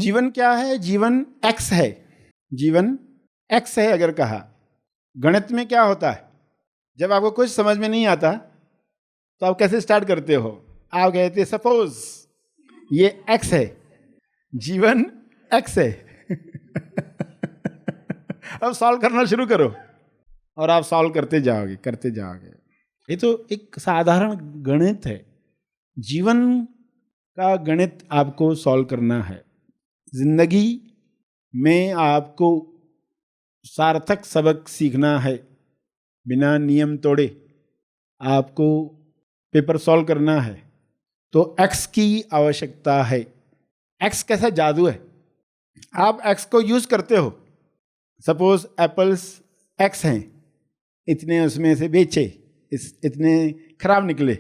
जीवन क्या है? जीवन एक्स है। जीवन एक्स है अगर कहा। गणित में क्या होता है? जब आपको कुछ समझ में नहीं आता तो आप कैसे स्टार्ट करते हो? आप कहते सपोज ये एक्स है, जीवन एक्स है। अब सॉल्व करना शुरू करो और आप सॉल्व करते जाओगे। ये तो एक साधारण गणित है। जीवन का गणित आपको सॉल्व करना है। जिंदगी में आपको सार्थक सबक सीखना है। बिना नियम तोड़े आपको पेपर सॉल्व करना है तो एक्स की आवश्यकता है। एक्स कैसा जादू है? आप एक्स को यूज करते हो। सपोज एप्पल्स एक्स हैं, इतने उसमें से बेचे, इतने खराब निकले।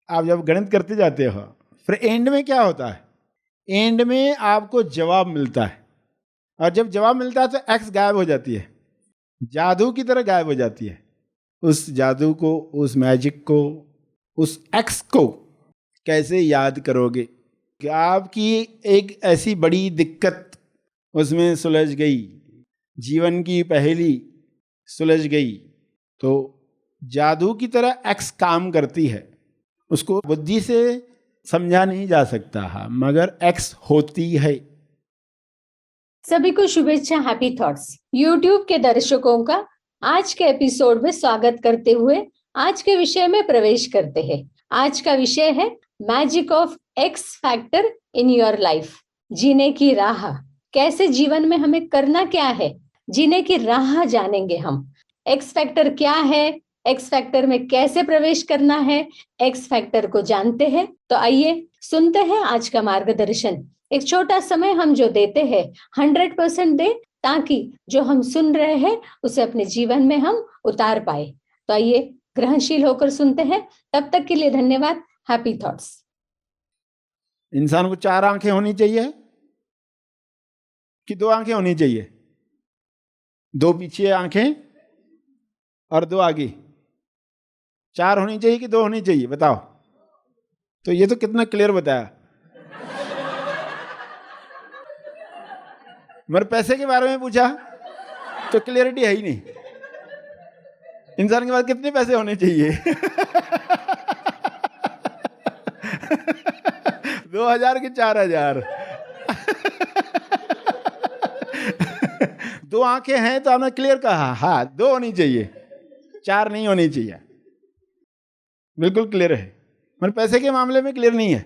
आप जब गणित करते जाते हो फिर एंड में क्या होता है? एंड में आपको जवाब मिलता है और जब जवाब मिलता है तो एक्स गायब हो जाती है, जादू की तरह गायब हो जाती है। उस जादू को, उस मैजिक को, उस एक्स को कैसे याद करोगे कि आपकी एक ऐसी बड़ी दिक्कत उसमें सुलझ गई, जीवन की पहेली सुलझ गई। तो जादू की तरह एक्स काम करती है। उसको बुद्धि से समझा नहीं जा सकता है मगर एक्स होती है। सभी को शुभेच्छा, हैप्पी थॉट्स। यूट्यूब के दर्शकों का आज के एपिसोड में स्वागत करते हुए आज के विषय में प्रवेश करते हैं। आज का विषय है magic of x factor in your life. जीने की राह, कैसे जीवन में हमें करना क्या है, जीने की राह जानेंगे हम। एक्स फैक्टर क्या है, एक्स फैक्टर में कैसे प्रवेश करना है, एक्स फैक्टर को जानते हैं तो आइए सुनते हैं आज का मार्गदर्शन। एक छोटा समय हम जो देते हैं 100% दे, ताकि जो हम सुन रहे हैं उसे अपने जीवन में हम उतार पाए। तो आइए ग्रहणशील होकर सुनते हैं। तब तक के लिए धन्यवाद। Happy thoughts. इंसान को 4 आंखें होनी चाहिए कि 2 आंखें होनी चाहिए? 2 पीछे आंखें और 2 आगे। 4 होनी चाहिए कि 2 होनी चाहिए? बताओ। तो ये तो कितना क्लियर बताया। मगर पैसे के बारे में पूछा तो क्लियरिटी है ही नहीं। इंसान के पास कितने पैसे होने चाहिए? 2000 के 4000। 2 आंखें हैं तो आपने क्लियर कहा, हाँ 2 होनी चाहिए, 4 नहीं होनी चाहिए। बिल्कुल क्लियर है। मगर पैसे के मामले में क्लियर नहीं है।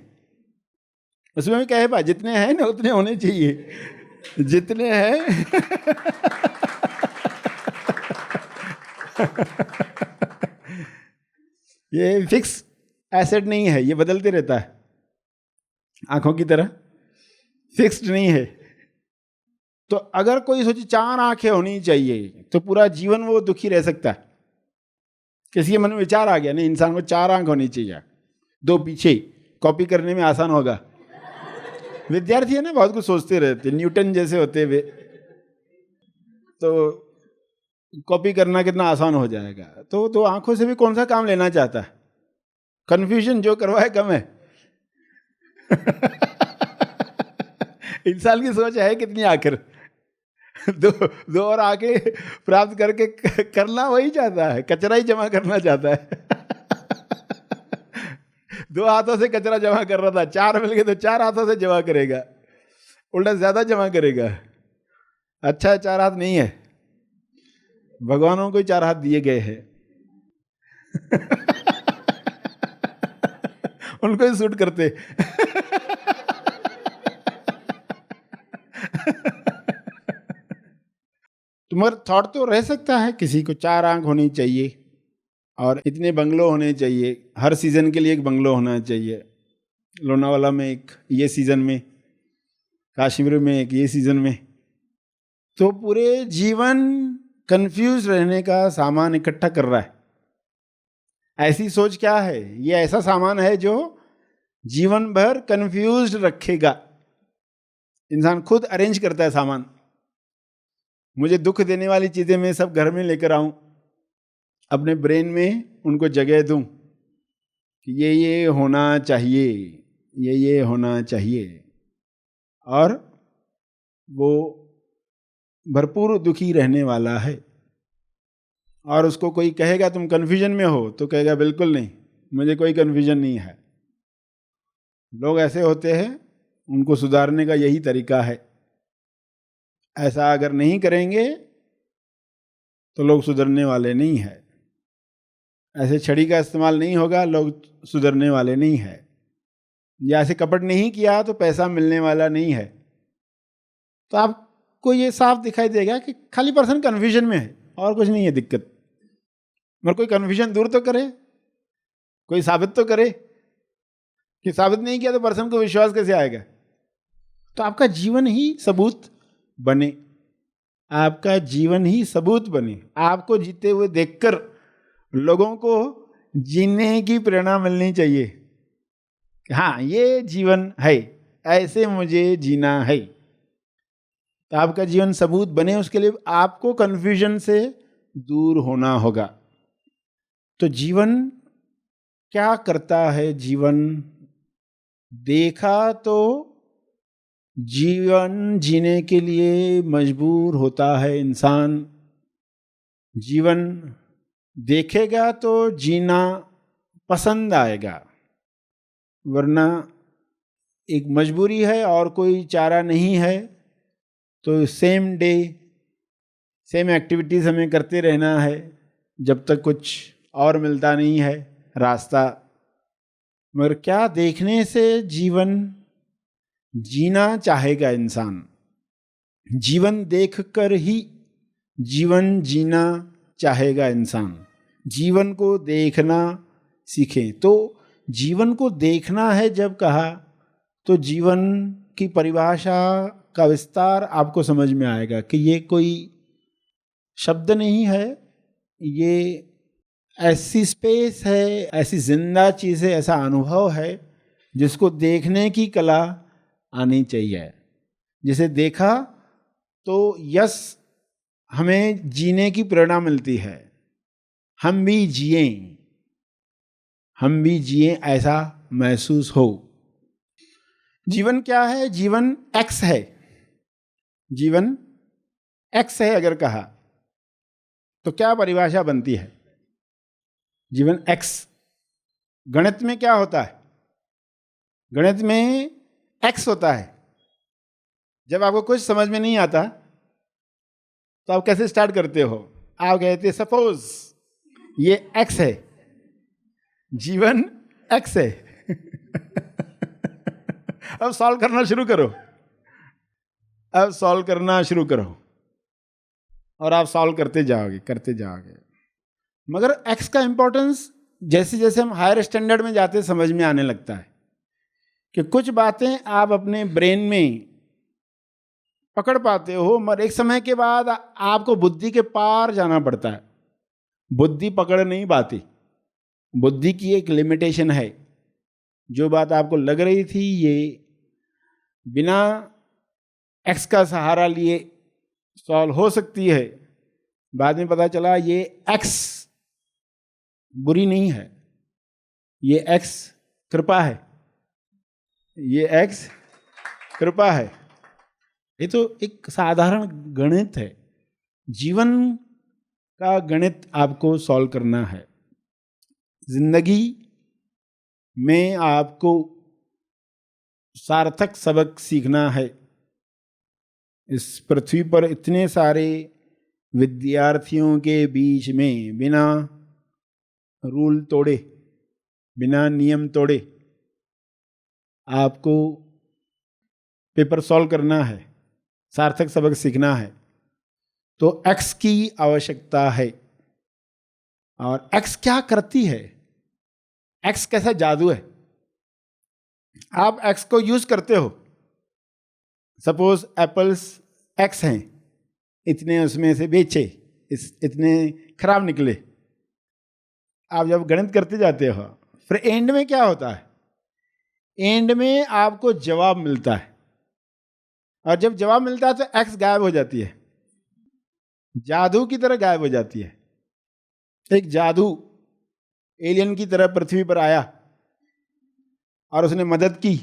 उसमें भी कहे भाई जितने हैं ना उतने होने चाहिए, जितने हैं। ये फिक्स एसेट नहीं है, ये बदलते रहता है। आंखों की तरह फिक्स्ड नहीं है। तो अगर कोई सोचे 4 आंखें होनी चाहिए तो पूरा जीवन वो दुखी रह सकता है। किसी के मन में विचार आ गया नहीं, इंसान को 4 आंख होनी चाहिए, 2 पीछे, कॉपी करने में आसान होगा। विद्यार्थी है ना, बहुत कुछ सोचते रहते, न्यूटन जैसे होते हुए, तो कॉपी करना कितना आसान हो जाएगा। तो 2 आंखों से भी कौन सा काम लेना चाहता है? कंफ्यूजन जो करवाए कम है। इंसान की सोच है कितनी आखिर? 2 और आगे प्राप्त करके करना वही चाहता है, कचरा ही जमा करना चाहता है। 2 हाथों से कचरा जमा कर रहा था, 4 मिल गए तो 4 हाथों से जमा करेगा, उल्टा ज्यादा जमा करेगा। अच्छा 4 हाथ नहीं है, भगवानों को 4 हाथ दिए गए हैं। उनको ही सूट करते। तुम्हारा थॉट तो रह सकता है किसी को 4 आंख होनी चाहिए और इतने बंगलो होने चाहिए, हर सीजन के लिए एक बंगलो होना चाहिए। लोनावाला में एक ये सीजन में, कश्मीर में एक ये सीजन में। तो पूरे जीवन कंफ्यूज रहने का सामान इकट्ठा कर रहा है। ऐसी सोच क्या है? ये ऐसा सामान है जो जीवन भर कंफ्यूज रखेगा। इंसान खुद अरेंज करता है सामान। मुझे दुख देने वाली चीजें मैं सब घर में लेकर आऊं, अपने ब्रेन में उनको जगह दूं कि ये होना चाहिए, ये होना चाहिए। और वो भरपूर दुखी रहने वाला है। और उसको कोई कहेगा तुम कन्फ्यूजन में हो, तो कहेगा बिल्कुल नहीं, मुझे कोई कन्फ्यूजन नहीं है। लोग ऐसे होते हैं, उनको सुधारने का यही तरीका है। ऐसा अगर नहीं करेंगे तो लोग सुधरने वाले नहीं है। ऐसे छड़ी का इस्तेमाल नहीं होगा, लोग सुधरने वाले नहीं है। या ऐसे कपट नहीं किया तो पैसा मिलने वाला नहीं है। तो आपको ये साफ दिखाई देगा कि खाली पर्सन कन्फ्यूजन में है और कुछ नहीं है दिक्कत। मगर कोई कन्फ्यूजन दूर तो करे, कोई साबित तो करे। कि साबित नहीं किया तो पर्सन को विश्वास कैसे आएगा। तो आपका जीवन ही सबूत बने, आपका जीवन ही सबूत बने। आपको जीते हुए देखकर लोगों को जीने की प्रेरणा मिलनी चाहिए कि हाँ ये जीवन है, ऐसे मुझे जीना है। तो आपका जीवन सबूत बने, उसके लिए आपको कन्फ्यूजन से दूर होना होगा। तो जीवन क्या करता है? जीवन देखा तो जीवन जीने के लिए मजबूर होता है इंसान। जीवन देखेगा तो जीना पसंद आएगा, वरना एक मजबूरी है और कोई चारा नहीं है तो सेम डे सेम एक्टिविटीज़ हमें करते रहना है जब तक कुछ और मिलता नहीं है रास्ता। मगर क्या देखने से जीवन जीना चाहेगा इंसान। जीवन देखकर ही जीवन जीना चाहेगा इंसान। जीवन को देखना सीखें। तो जीवन को देखना है जब कहा, तो जीवन की परिभाषा का विस्तार आपको समझ में आएगा कि ये कोई शब्द नहीं है, ये ऐसी स्पेस है, ऐसी जिंदा चीज़ है, ऐसा अनुभव है जिसको देखने की कला आनी चाहिए। जिसे देखा तो यस हमें जीने की प्रेरणा मिलती है, हम भी जिएं, हम भी जिएं ऐसा महसूस हो। जीवन क्या है? जीवन एक्स है। जीवन एक्स है अगर कहा तो क्या परिभाषा बनती है? जीवन एक्स। गणित में क्या होता है? गणित में एक्स होता है। जब आपको कुछ समझ में नहीं आता तो आप कैसे स्टार्ट करते हो? आप कहते हैं सपोज ये एक्स है, जीवन एक्स है। अब सॉल्व करना शुरू करो, अब सॉल्व करना शुरू करो और आप सॉल्व करते जाओगे, करते जाओगे। मगर एक्स का इंपॉर्टेंस जैसे जैसे हम हायर स्टैंडर्ड में जाते समझ में आने लगता है कि कुछ बातें आप अपने ब्रेन में पकड़ पाते हो, मगर एक समय के बाद आपको बुद्धि के पार जाना पड़ता है। बुद्धि पकड़ नहीं पाती, बुद्धि की एक लिमिटेशन है। जो बात आपको लग रही थी ये बिना एक्स का सहारा लिए सॉल्व हो सकती है, बाद में पता चला ये एक्स बुरी नहीं है, ये एक्स कृपा है, ये एक्स कृपा है। ये तो एक साधारण गणित है। जीवन का गणित आपको सॉल्व करना है। जिंदगी में आपको सार्थक सबक सीखना है। इस पृथ्वी पर इतने सारे विद्यार्थियों के बीच में बिना रूल तोड़े, बिना नियम तोड़े आपको पेपर सॉल्व करना है, सार्थक सबक सीखना है। तो एक्स की आवश्यकता है। और एक्स क्या करती है? एक्स कैसा जादू है? आप एक्स को यूज करते हो। सपोज एप्पल्स एक्स हैं, इतने उसमें से बेचे, इतने खराब निकले। आप जब गणित करते जाते हो फिर एंड में क्या होता है? एंड में आपको जवाब मिलता है, और जब जवाब मिलता है तो एक्स गायब हो जाती है, जादू की तरह गायब हो जाती है। एक जादू एलियन की तरह पृथ्वी पर आया और उसने मदद की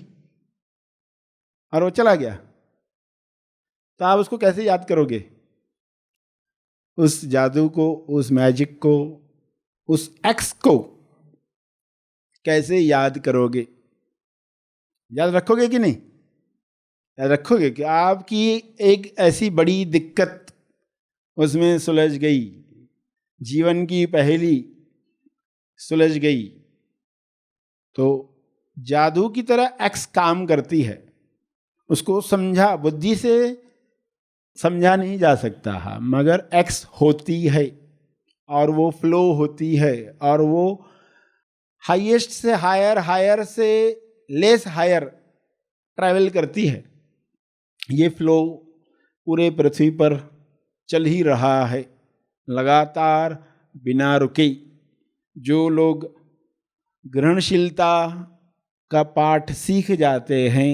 और वो चला गया। तो आप उसको कैसे याद करोगे? उस जादू को, उस मैजिक को, उस एक्स को कैसे याद करोगे? याद रखोगे कि नहीं? याद रखोगे कि आपकी एक ऐसी बड़ी दिक्कत उसमें सुलझ गई, जीवन की पहेली सुलझ गई। तो जादू की तरह एक्स काम करती है। उसको समझा, बुद्धि से समझा नहीं जा सकता है, मगर एक्स होती है और वो फ्लो होती है और वो हाईएस्ट से हायर, हायर से लेस हायर ट्रैवल करती है। ये फ्लो पूरे पृथ्वी पर चल ही रहा है लगातार, बिना रुके। जो लोग ग्रहणशीलता का पाठ सीख जाते हैं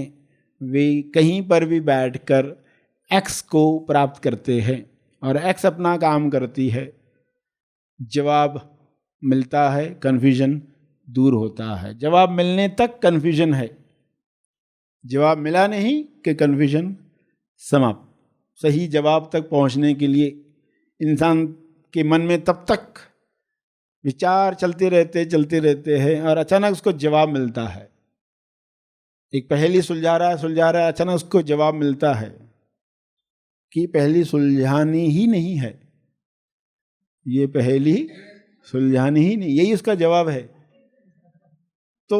वे कहीं पर भी बैठकर एक्स को प्राप्त करते हैं और एक्स अपना काम करती है। जवाब मिलता है, कन्फ्यूजन दूर होता है। जवाब मिलने तक कन्फ्यूजन है, जवाब मिला नहीं कि कन्फ्यूजन समाप्त। सही जवाब तक पहुंचने के लिए इंसान के मन में तब तक विचार चलते रहते हैं और अचानक उसको जवाब मिलता है। एक पहेली सुलझा रहा है, अचानक उसको जवाब मिलता है कि पहेली सुलझानी ही नहीं है, ये पहेली सुलझानी ही नहीं, यही उसका जवाब है। तो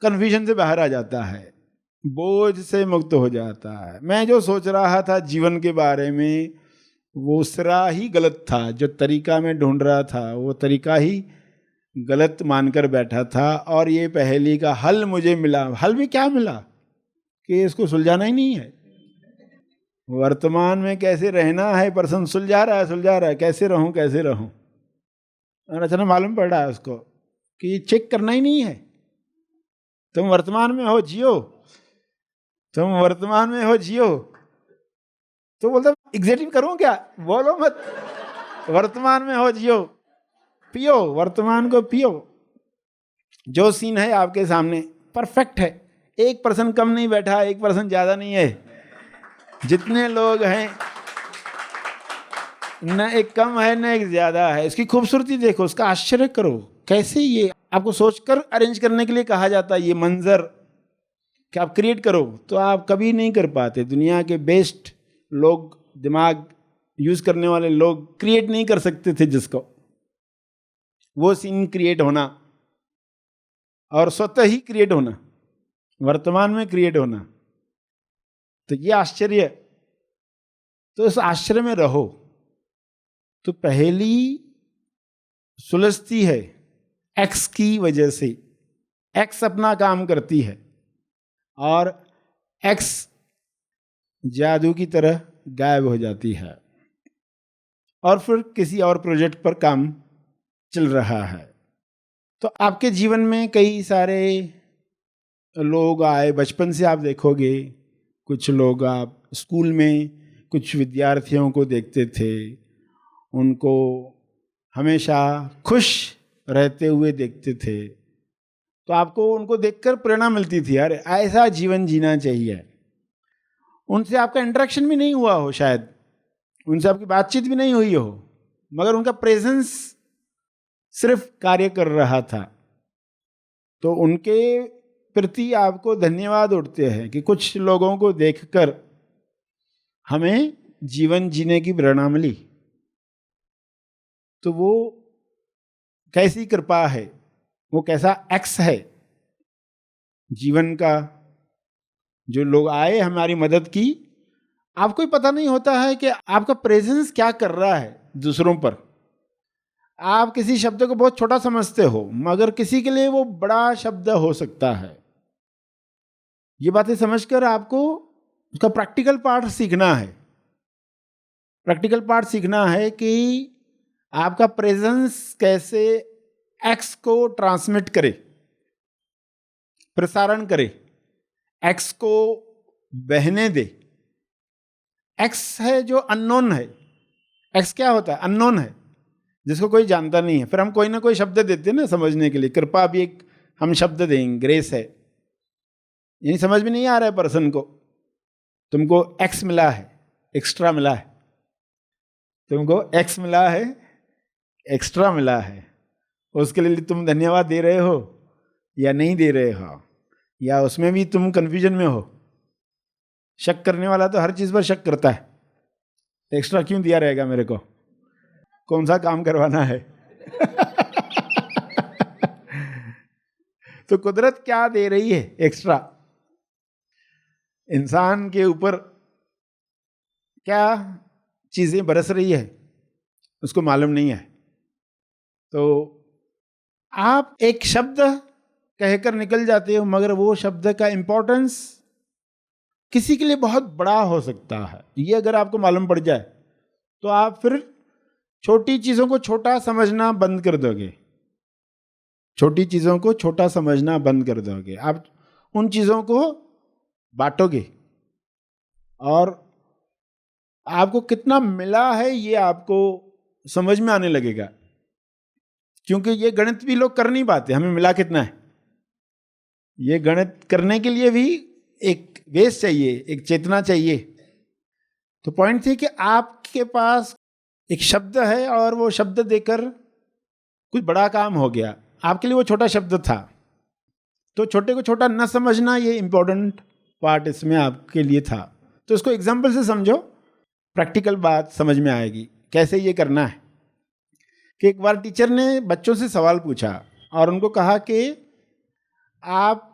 कन्फ्यूजन से बाहर आ जाता है, बोझ से मुक्त हो जाता है। मैं जो सोच रहा था जीवन के बारे में वो सिरा ही गलत था, जो तरीका मैं ढूंढ रहा था वो तरीका ही गलत मानकर बैठा था और ये पहेली का हल मुझे मिला। हल भी क्या मिला कि इसको सुलझाना ही नहीं है। वर्तमान में कैसे रहना है, पर्सन सुलझा रहा है कैसे रहूं। और अचानक मालूम पड़ रहा है उसको कि ये चेक करना ही नहीं है। तुम वर्तमान में हो, जियो। तो बोलता एग्जेक्टिव करूं क्या? बोलो मत, वर्तमान में हो, जियो, पियो, वर्तमान को पियो। जो सीन है आपके सामने परफेक्ट है। 1% कम नहीं बैठा, 1% ज्यादा नहीं है। जितने लोग हैं न एक कम है न एक ज्यादा है। इसकी खूबसूरती देखो, उसका आश्चर्य करो। कैसे ये आपको सोचकर अरेंज करने के लिए कहा जाता है, ये मंजर कि आप क्रिएट करो, तो आप कभी नहीं कर पाते। दुनिया के बेस्ट लोग, दिमाग यूज करने वाले लोग क्रिएट नहीं कर सकते थे जिसको, वो सीन क्रिएट होना और स्वतः ही क्रिएट होना, वर्तमान में क्रिएट होना, तो ये आश्चर्य। तो इस आश्चर्य में रहो तो पहेली सुलझती है एक्स की वजह से। एक्स अपना काम करती है और एक्स जादू की तरह गायब हो जाती है और फिर किसी और प्रोजेक्ट पर काम चल रहा है। तो आपके जीवन में कई सारे लोग आए, बचपन से आप देखोगे। कुछ लोग आप स्कूल में कुछ विद्यार्थियों को देखते थे, उनको हमेशा खुश रहते हुए देखते थे, तो आपको उनको देखकर प्रेरणा मिलती थी, यार ऐसा जीवन जीना चाहिए। उनसे आपका इंटरेक्शन भी नहीं हुआ हो, शायद उनसे आपकी बातचीत भी नहीं हुई हो, मगर उनका प्रेजेंस सिर्फ कार्य कर रहा था। तो उनके प्रति आपको धन्यवाद उठते हैं कि कुछ लोगों को देखकर हमें जीवन जीने की प्रेरणा मिली। तो वो कैसी कृपा है, वो कैसा एक्स है जीवन का। जो लोग आए हमारी मदद की, आपको ही पता नहीं होता है कि आपका प्रेजेंस क्या कर रहा है दूसरों पर। आप किसी शब्द को बहुत छोटा समझते हो, मगर किसी के लिए वो बड़ा शब्द हो सकता है। ये बातें समझकर आपको उसका प्रैक्टिकल पार्ट सीखना है। प्रैक्टिकल पार्ट सीखना है कि आपका प्रेजेंस कैसे एक्स को ट्रांसमिट करे, प्रसारण करे, एक्स को बहने दे। एक्स है जो अननोन है। एक्स क्या होता है? अननोन है, जिसको कोई जानता नहीं है। फिर हम कोई ना कोई शब्द देते हैं ना समझने के लिए। कृपा भी एक हम शब्द देंगे, ग्रेस है। यानी समझ में नहीं आ रहा है पर्सन को, तुमको एक्स मिला है, एक्स्ट्रा मिला है, तुमको एक्स मिला है, एक्स्ट्रा मिला है, उसके लिए तुम धन्यवाद दे रहे हो या नहीं दे रहे हो, या उसमें भी तुम कंफ्यूजन में हो। शक करने वाला तो हर चीज पर शक करता है, एक्स्ट्रा क्यों दिया रहेगा मेरे को, कौन सा काम करवाना है। तो कुदरत क्या दे रही है एक्स्ट्रा, इंसान के ऊपर क्या चीजें बरस रही है उसको मालूम नहीं है। तो आप एक शब्द कहकर निकल जाते हो, मगर वो शब्द का इंपॉर्टेंस किसी के लिए बहुत बड़ा हो सकता है। ये अगर आपको मालूम पड़ जाए तो आप फिर छोटी चीजों को छोटा समझना बंद कर दोगे, छोटी चीजों को छोटा समझना बंद कर दोगे, आप उन चीजों को बांटोगे और आपको कितना मिला है ये आपको समझ में आने लगेगा। क्योंकि ये गणित भी लोग कर नहीं पाते, हमें मिला कितना है। ये गणित करने के लिए भी एक बेस चाहिए, एक चेतना चाहिए। तो पॉइंट थी कि आपके पास एक शब्द है और वो शब्द देकर कुछ बड़ा काम हो गया, आपके लिए वो छोटा शब्द था। तो छोटे को छोटा न समझना, ये इंपॉर्टेंट पार्ट इसमें आपके लिए था। तो इसको एग्जाम्पल से समझो, प्रैक्टिकल बात समझ में आएगी कैसे ये करना है। कि एक बार टीचर ने बच्चों से सवाल पूछा और उनको कहा कि आप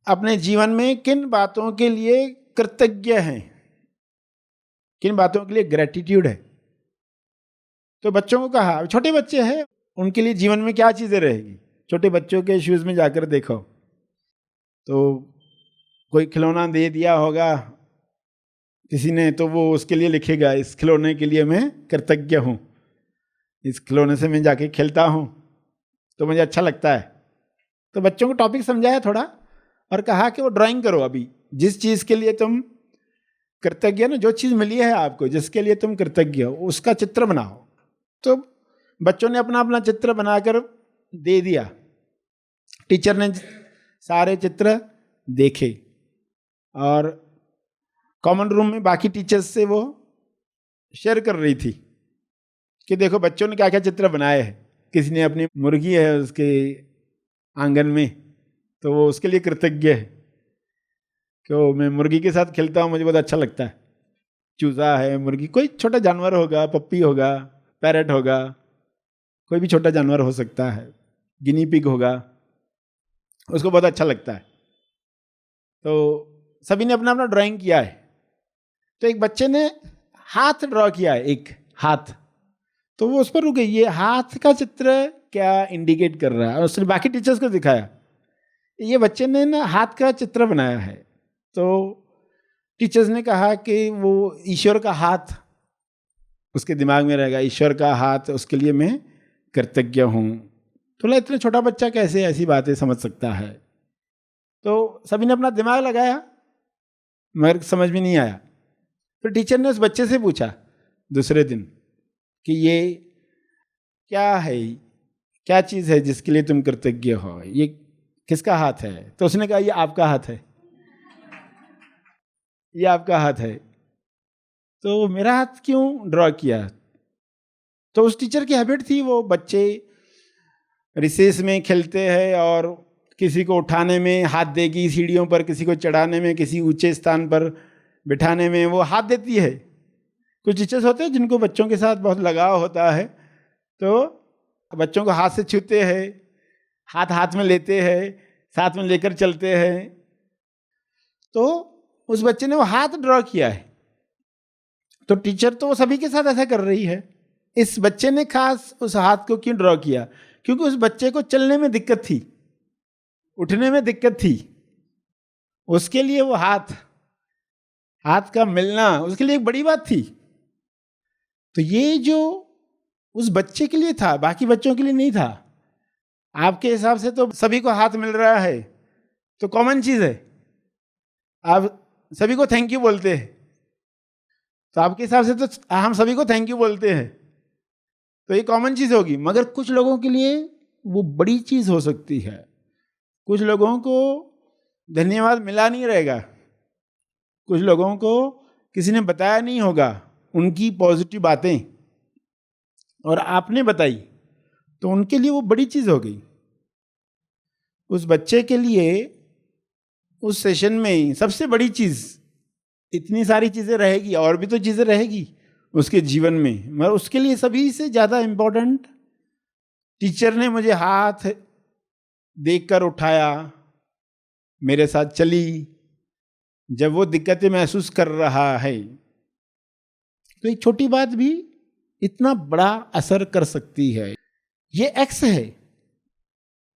अपने जीवन में किन बातों के लिए कृतज्ञ हैं, किन बातों के लिए ग्रेटिट्यूड है। तो बच्चों को कहा, छोटे बच्चे हैं, उनके लिए जीवन में क्या चीज़ें रहेगी। छोटे बच्चों के शूज़ में जाकर देखो तो कोई खिलौना दे दिया होगा किसी ने, तो वो उसके लिए लिखेगा इस खिलौने के लिए मैं कृतज्ञ हूँ, इस खिलौने से मैं जाके खेलता हूँ तो मुझे अच्छा लगता है। तो बच्चों को टॉपिक समझाया थोड़ा और कहा कि वो ड्राइंग करो, अभी जिस चीज़ के लिए तुम कृतज्ञ ना, जो चीज़ मिली है आपको जिसके लिए तुम कृतज्ञ हो उसका चित्र बनाओ। तो बच्चों ने अपना अपना चित्र बनाकर दे दिया। टीचर ने सारे चित्र देखे और कॉमन रूम में बाकी टीचर्स से वो शेयर कर रही थी कि देखो बच्चों ने क्या क्या चित्र बनाए हैं। किसी ने अपनी मुर्गी है उसके आंगन में, तो वो उसके लिए कृतज्ञ है कि मैं मुर्गी के साथ खेलता हूँ, मुझे बहुत अच्छा लगता है। चूज़ा है, मुर्गी, कोई छोटा जानवर होगा, पप्पी होगा, पैरट होगा, कोई भी छोटा जानवर हो सकता है, गिनी पिग होगा, उसको बहुत अच्छा लगता है। तो सभी ने अपना अपना ड्राइंग किया है। तो एक बच्चे ने हाथ ड्रॉ किया है, एक हाथ, तो वो उस पर रुक गई, ये हाथ का चित्र क्या इंडिकेट कर रहा है। और उसने बाकी टीचर्स को दिखाया, ये बच्चे ने ना हाथ का चित्र बनाया है। तो टीचर्स ने कहा कि वो ईश्वर का हाथ उसके दिमाग में रहेगा, ईश्वर का हाथ, उसके लिए मैं कृतज्ञ हूँ। तो इतना छोटा बच्चा कैसे ऐसी बातें समझ सकता है। तो सभी ने अपना दिमाग लगाया मगर समझ में नहीं आया। फिर टीचर ने उस बच्चे से पूछा दूसरे दिन कि ये क्या है, क्या चीज़ है जिसके लिए तुम कृतज्ञ हो, ये किसका हाथ है। तो उसने कहा ये आपका हाथ है, ये आपका हाथ है। तो मेरा हाथ क्यों ड्रॉ किया। तो उस टीचर की हैबिट थी, वो बच्चे रिसेस में खेलते हैं और किसी को उठाने में हाथ देगी, सीढ़ियों पर किसी को चढ़ाने में, किसी ऊंचे स्थान पर बिठाने में वो हाथ देती है। कुछ टीचर्स होते हैं जिनको बच्चों के साथ बहुत लगाव होता है, तो बच्चों को हाथ से छूते हैं, हाथ हाथ में लेते हैं, साथ में लेकर चलते हैं। तो उस बच्चे ने वो हाथ ड्रॉ किया है। तो टीचर तो सभी के साथ ऐसा कर रही है, इस बच्चे ने खास उस हाथ को क्यों ड्रॉ किया, क्योंकि उस बच्चे को चलने में दिक्कत थी, उठने में दिक्कत थी। उसके लिए वो हाथ का मिलना उसके लिए एक बड़ी बात थी। तो ये जो उस बच्चे के लिए था, बाकी बच्चों के लिए नहीं था। आपके हिसाब से तो सभी को हाथ मिल रहा है तो कॉमन चीज है, आप सभी को थैंक यू बोलते हैं, तो आपके हिसाब से तो हम सभी को थैंक यू बोलते हैं, तो ये कॉमन चीज होगी। मगर कुछ लोगों के लिए वो बड़ी चीज हो सकती है। कुछ लोगों को धन्यवाद मिला नहीं रहेगा, कुछ लोगों को किसी ने बताया नहीं होगा उनकी पॉजिटिव बातें, और आपने बताई, तो उनके लिए वो बड़ी चीज हो गई। उस बच्चे के लिए उस सेशन में सबसे बड़ी चीज, इतनी सारी चीजें रहेगी और भी तो चीजें रहेगी उसके जीवन में, मगर उसके लिए सभी से ज्यादा इंपॉर्टेंट, टीचर ने मुझे हाथ देखकर उठाया, मेरे साथ चली। जब वो दिक्कतें महसूस कर रहा है तो एक छोटी बात भी इतना बड़ा असर कर सकती है। ये एक्स है,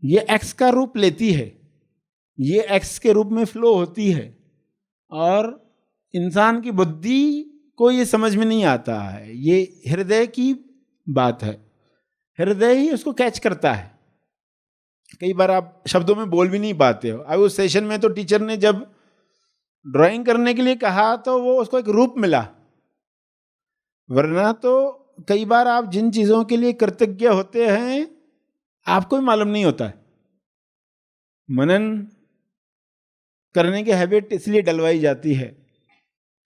ये एक्स का रूप लेती है, ये एक्स के रूप में फ्लो होती है, और इंसान की बुद्धि को ये समझ में नहीं आता है। ये हृदय की बात है, हृदय ही उसको कैच करता है। कई बार आप शब्दों में बोल भी नहीं पाते हो। अब उस सेशन में तो टीचर ने जब ड्राइंग करने के लिए कहा तो वो उसको एक रूप मिला, वरना तो कई बार आप जिन चीजों के लिए कृतज्ञ होते हैं आपको भी मालूम नहीं होता है। मनन करने की हैबिट इसलिए डलवाई जाती है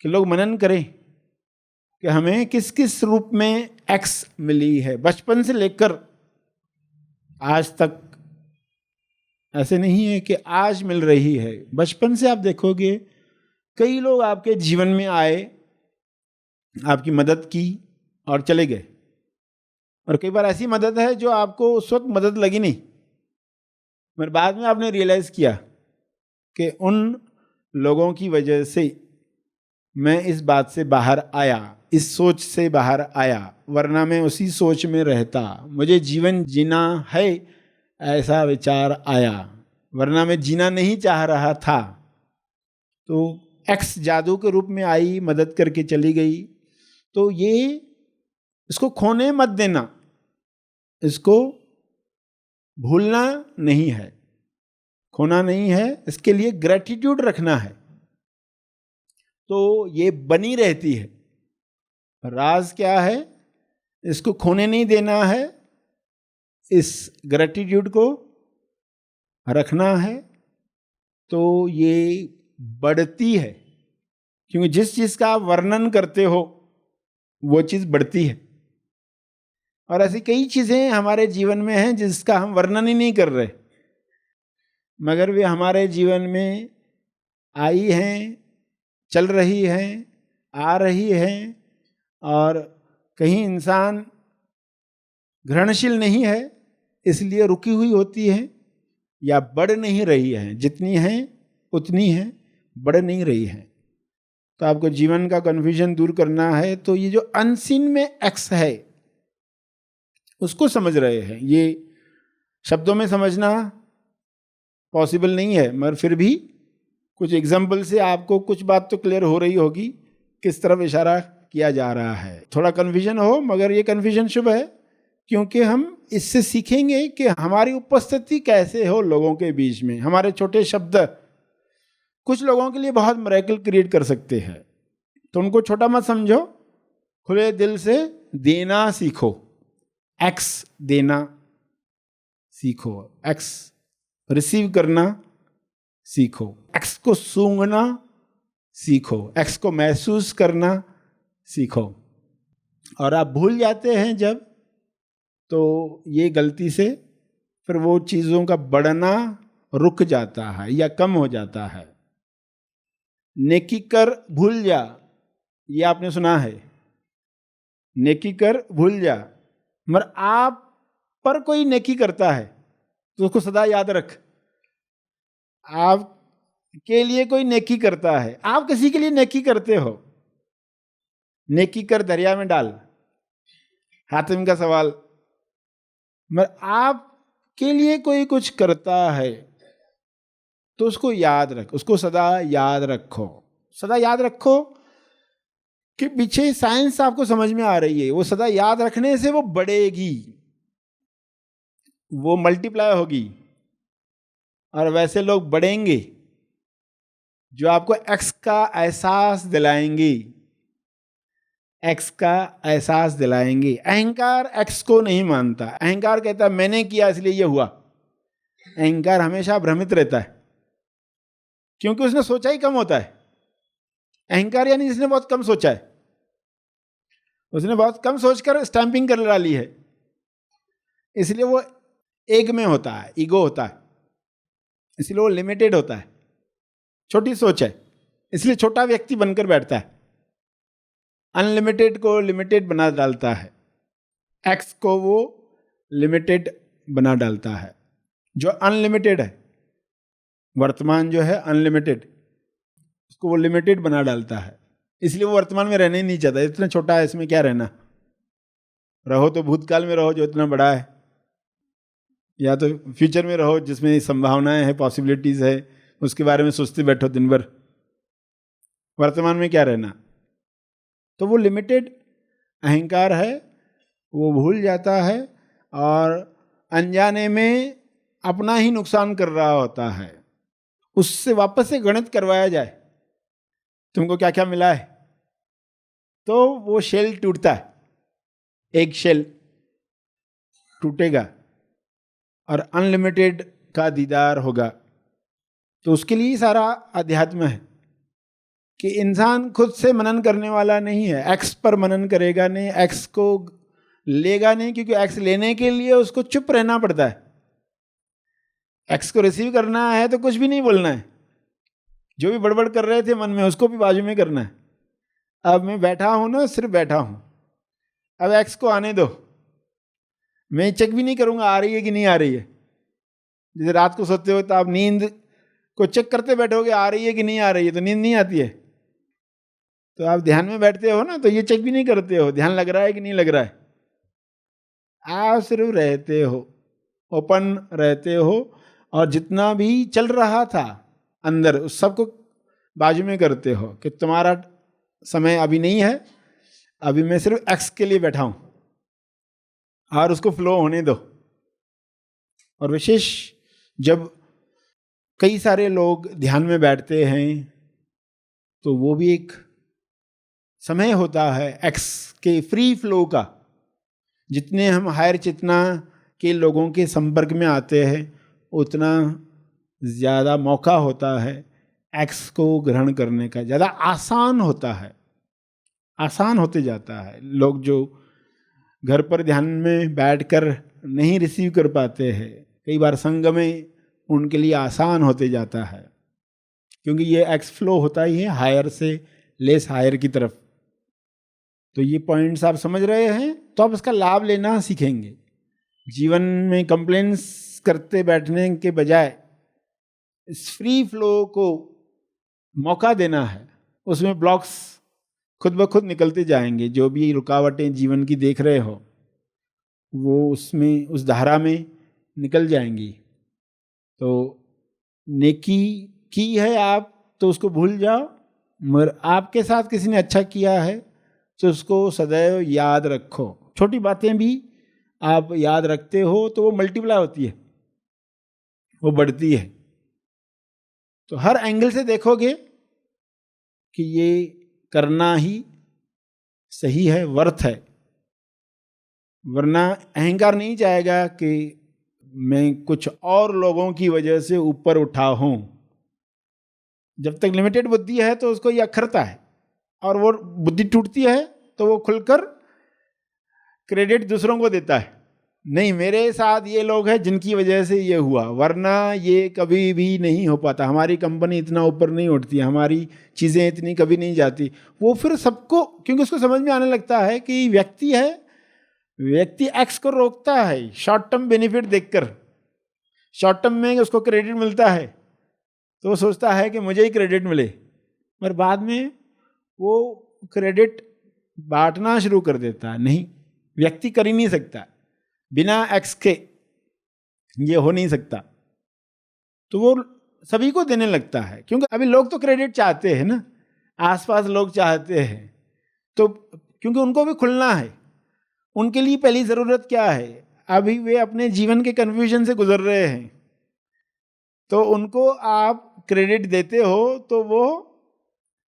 कि लोग मनन करें कि हमें किस किस रूप में एक्स मिली है, बचपन से लेकर आज तक। ऐसे नहीं है कि आज मिल रही है, बचपन से आप देखोगे कई लोग आपके जीवन में आए, आपकी मदद की और चले गए। और कई बार ऐसी मदद है जो आपको उस वक्त मदद लगी नहीं, मगर बाद में आपने रियलाइज किया कि उन लोगों की वजह से मैं इस बात से बाहर आया, इस सोच से बाहर आया, वरना मैं उसी सोच में रहता। मुझे जीवन जीना है ऐसा विचार आया, वरना मैं जीना नहीं चाह रहा था। तो एक्स जादू के रूप में आई, मदद करके चली गई। तो ये इसको खोने मत देना, इसको भूलना नहीं है, खोना नहीं है, इसके लिए ग्रेटिट्यूड रखना है, तो ये बनी रहती है। राज क्या है? इसको खोने नहीं देना है, इस ग्रेटिट्यूड को रखना है, तो ये बढ़ती है। क्योंकि जिस चीज का आप वर्णन करते हो वो चीज बढ़ती है। और ऐसी कई चीजें हमारे जीवन में हैं जिसका हम वर्णन ही नहीं कर रहे, मगर वे हमारे जीवन में आई हैं, चल रही हैं, आ रही हैं, और कहीं इंसान ग्रहणशील नहीं है इसलिए रुकी हुई होती है, या बढ़ नहीं रही है, जितनी है उतनी है, बढ़ नहीं रही है। तो आपको जीवन का कन्फ्यूजन दूर करना है, तो ये जो अनसीन में एक्स है उसको समझ रहे हैं। ये शब्दों में समझना पॉसिबल नहीं है, मगर फिर भी कुछ एग्जाम्पल से आपको कुछ बात तो क्लियर हो रही होगी किस तरफ इशारा किया जा रहा है। थोड़ा कन्फ्यूजन हो, मगर ये कन्फ्यूजन शुभ है, क्योंकि हम इससे सीखेंगे कि हमारी उपस्थिति कैसे हो लोगों के बीच में। हमारे छोटे शब्द कुछ लोगों के लिए बहुत मिरेकल क्रिएट कर सकते हैं, तो उनको छोटा मत समझो, खुले दिल से देना सीखो, एक्स देना सीखो, एक्स रिसीव करना सीखो, एक्स को सूंघना सीखो, एक्स को महसूस करना सीखो। और आप भूल जाते हैं जब, तो ये गलती से फिर वो चीज़ों का बढ़ना रुक जाता है या कम हो जाता है। नेकी कर भूल जा, ये आपने सुना है, नेकी कर भूल जा। मगर आप पर कोई नेकी करता है तो उसको सदा याद रख। आप के लिए कोई नेकी करता है, आप किसी के लिए नेकी करते हो, नेकी कर दरिया में डाल, हातिम का सवाल। मगर आप के लिए कोई कुछ करता है तो उसको याद रख, उसको सदा याद रखो, सदा याद रखो कि पीछे साइंस आपको समझ में आ रही है। वो सदा याद रखने से वो बढ़ेगी, वो मल्टीप्लाई होगी, और वैसे लोग बढ़ेंगे जो आपको एक्स का एहसास दिलाएंगे, एक्स का एहसास दिलाएंगे। अहंकार एक्स को नहीं मानता, अहंकार कहता है मैंने किया इसलिए ये हुआ। अहंकार हमेशा भ्रमित रहता है, क्योंकि उसने सोचा ही कम होता है। अहंकार यानी जिसने बहुत कम सोचा है, उसने बहुत कम सोचकर स्टैंपिंग कर डाली है, इसलिए वो एक में होता है, ईगो होता है, इसलिए वो लिमिटेड होता है, छोटी सोच है, इसलिए छोटा व्यक्ति बनकर बैठता है, अनलिमिटेड को लिमिटेड बना डालता है, एक्स को वो लिमिटेड बना डालता है। जो अनलिमिटेड है, वर्तमान जो है अनलिमिटेड, उसको वो लिमिटेड बना डालता है, इसलिए वो वर्तमान में रहना ही नहीं चाहता। इतना छोटा है, इसमें क्या रहना, रहो तो भूतकाल में रहो जो इतना बड़ा है, या तो फ्यूचर में रहो जिसमें संभावनाएं हैं, पॉसिबिलिटीज है, उसके बारे में सोचते बैठो दिन भर, वर्तमान में क्या रहना। तो वो लिमिटेड अहंकार है, वो भूल जाता है और अनजाने में अपना ही नुकसान कर रहा होता है। उससे वापस से गणित करवाया जाए, तुमको क्या क्या मिला है, तो वो शेल टूटता है, एक शेल टूटेगा और अनलिमिटेड का दीदार होगा। तो उसके लिए सारा अध्यात्म है कि इंसान खुद से मनन करने वाला नहीं है, एक्स पर मनन करेगा नहीं, एक्स को लेगा नहीं, क्योंकि एक्स लेने के लिए उसको चुप रहना पड़ता है। एक्स को रिसीव करना है तो कुछ भी नहीं बोलना है, जो भी बड़बड़ कर रहे थे मन में उसको भी बाजू में करना है। अब मैं बैठा हूं ना, सिर्फ बैठा हूं, अब एक्स को आने दो, मैं चेक भी नहीं करूंगा आ रही है कि नहीं आ रही है। जैसे रात को सोते हो तो आप नींद को चेक करते बैठोगे आ रही है कि नहीं आ रही है, तो नींद नहीं आती है। तो आप ध्यान में बैठते हो ना, तो ये चेक भी नहीं करते हो ध्यान लग रहा है कि नहीं लग रहा है, आप सिर्फ रहते हो, ओपन रहते हो, और जितना भी चल रहा था अंदर उस सबको बाजू में करते हो कि तुम्हारा समय अभी नहीं है, अभी मैं सिर्फ एक्स के लिए बैठा हूं और उसको फ्लो होने दो। और विशेष जब कई सारे लोग ध्यान में बैठते हैं तो वो भी एक समय होता है एक्स के फ्री फ्लो का। जितने हम हायर चेतना के लोगों के संपर्क में आते हैं उतना ज़्यादा मौका होता है एक्स को ग्रहण करने का, ज़्यादा आसान होता है, आसान होते जाता है। लोग जो घर पर ध्यान में बैठकर नहीं रिसीव कर पाते हैं, कई बार संग में उनके लिए आसान होते जाता है, क्योंकि ये एक्स फ्लो होता ही है हायर से लेस हायर की तरफ। तो ये पॉइंट्स आप समझ रहे हैं तो आप इसका लाभ लेना सीखेंगे। जीवन में कंप्लेंट्स करते बैठने के बजाय इस फ्री फ्लो को मौका देना है, उसमें ब्लॉक्स खुद ब खुद निकलते जाएंगे। जो भी रुकावटें जीवन की देख रहे हो वो उसमें उस धारा में निकल जाएंगी। तो नेकी की है आप तो उसको भूल जाओ, मगर आपके साथ किसी ने अच्छा किया है तो उसको सदैव याद रखो। छोटी बातें भी आप याद रखते हो तो वो मल्टीप्लाई होती है, वो बढ़ती है। तो हर एंगल से देखोगे कि ये करना ही सही है, वर्थ है। वरना अहंकार नहीं चाहेगा कि मैं कुछ और लोगों की वजह से ऊपर उठा हूं। जब तक लिमिटेड बुद्धि है तो उसको ये अखरता है, और वो बुद्धि टूटती है तो वो खुलकर क्रेडिट दूसरों को देता है, नहीं मेरे साथ ये लोग हैं जिनकी वजह से ये हुआ, वरना ये कभी भी नहीं हो पाता, हमारी कंपनी इतना ऊपर नहीं उठती, हमारी चीज़ें इतनी कभी नहीं जाती। वो फिर सबको, क्योंकि उसको समझ में आने लगता है कि व्यक्ति है, व्यक्ति एक्स को रोकता है शॉर्ट टर्म बेनिफिट देखकर। शॉर्ट टर्म में उसको क्रेडिट मिलता है तो वो सोचता है कि मुझे ही क्रेडिट मिले, पर बाद में वो क्रेडिट बांटना शुरू कर देता है। नहीं, व्यक्ति कर ही नहीं सकता, बिना एक्स के ये हो नहीं सकता। तो वो सभी को देने लगता है, क्योंकि अभी लोग तो क्रेडिट चाहते हैं ना, आसपास लोग चाहते हैं, तो क्योंकि उनको भी खुलना है। उनके लिए पहली ज़रूरत क्या है, अभी वे अपने जीवन के कन्फ्यूजन से गुजर रहे हैं, तो उनको आप क्रेडिट देते हो तो वो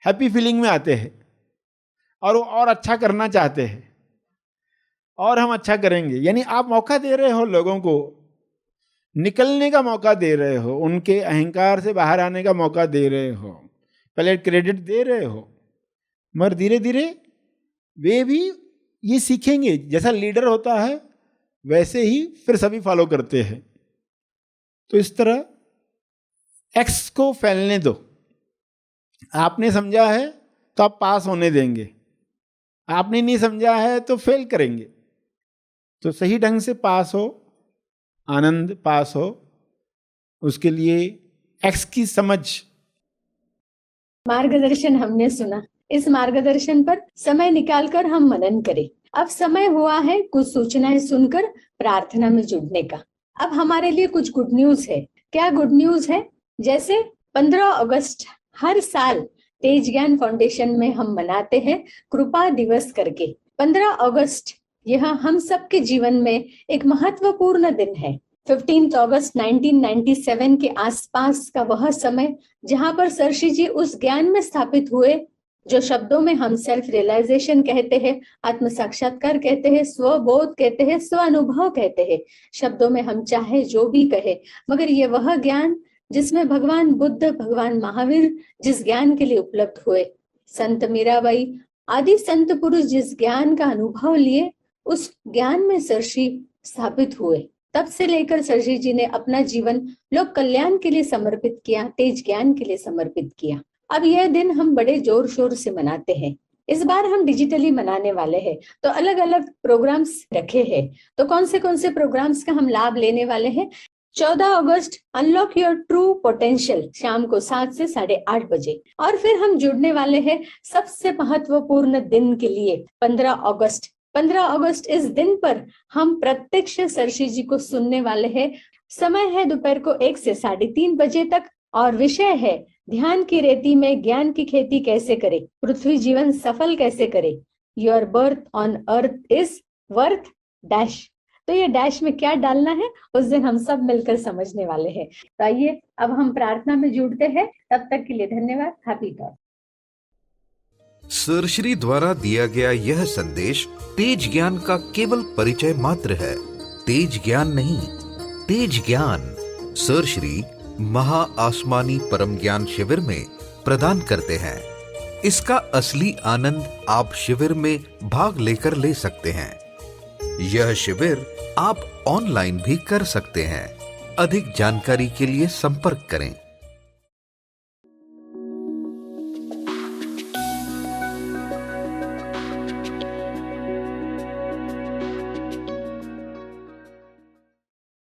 हैप्पी फीलिंग में आते हैं और वो और अच्छा करना चाहते हैं, और हम अच्छा करेंगे। यानी आप मौका दे रहे हो लोगों को, निकलने का मौका दे रहे हो, उनके अहंकार से बाहर आने का मौका दे रहे हो, पहले क्रेडिट दे रहे हो, मगर धीरे धीरे वे भी ये सीखेंगे, जैसा लीडर होता है वैसे ही फिर सभी फॉलो करते हैं। तो इस तरह एक्स को फैलने दो। आपने समझा है तो आप पास होने देंगे, आपने नहीं समझा है तो फेल करेंगे। तो सही ढंग से पास हो, आनंद पास हो, उसके लिए एक्स की समझ। मार्गदर्शन हमने सुना, इस मार्गदर्शन पर समय निकालकर हम मनन करें। अब समय हुआ है कुछ सूचनाएं सुनकर प्रार्थना में जुड़ने का। अब हमारे लिए कुछ गुड न्यूज है। क्या गुड न्यूज है? जैसे 15 अगस्त हर साल तेज ज्ञान फाउंडेशन में हम मनाते हैं कृपा दिवस करके। 15 अगस्त यह हम सबके जीवन में एक महत्वपूर्ण दिन है। 15 अगस्त 1997 के आसपास का वह समय जहां पर सरशी जी उस ज्ञान में स्थापित हुए जो शब्दों में हम सेल्फ रियलाइजेशन कहते हैं, आत्म साक्षात्कार कहते हैं, स्वबोध कहते हैं, स्व अनुभव कहते हैं। शब्दों में हम चाहे जो भी कहे, मगर ये वह ज्ञान जिसमें भगवान बुद्ध, भगवान महावीर जिस ज्ञान के लिए उपलब्ध हुए, संत मीराबाई आदि संत पुरुष जिस ज्ञान का अनुभव लिए, उस ज्ञान में सरशी स्थापित हुए। तब से लेकर सरशी जी ने अपना जीवन लोक कल्याण के लिए समर्पित किया, तेज ज्ञान के लिए समर्पित किया। अब यह दिन हम बड़े जोर शोर से मनाते हैं। इस बार हम डिजिटली मनाने वाले हैं, तो अलग अलग प्रोग्राम्स रखे हैं। तो कौन से प्रोग्राम्स का हम लाभ लेने वाले हैं? 14 अगस्त अनलॉक योर ट्रू पोटेंशियल, शाम को 7 से 8:30 बजे। और फिर हम जुड़ने वाले हैं सबसे महत्वपूर्ण दिन के लिए 15 अगस्त। 15 अगस्त इस दिन पर हम प्रत्यक्ष सरशी जी को सुनने वाले हैं। समय है दोपहर को 1 से 3:30 बजे तक और विषय है ध्यान की रेती में ज्ञान की खेती कैसे करें, पृथ्वी जीवन सफल कैसे करें, your birth on earth is worth dash. तो ये डैश में क्या डालना है उस दिन हम सब मिलकर समझने वाले हैं। तो आइए अब हम प्रार्थना में जुड़ते हैं। तब तक के लिए धन्यवाद। Happy thought. सरश्री द्वारा दिया गया यह संदेश तेज ज्ञान का केवल परिचय मात्र है। तेज ज्ञान नहीं, तेज ज्ञान सरश्री महा आसमानी परम ज्ञान शिविर में प्रदान करते हैं। इसका असली आनंद आप शिविर में भाग लेकर ले सकते हैं। यह शिविर आप ऑनलाइन भी कर सकते हैं। अधिक जानकारी के लिए संपर्क करें।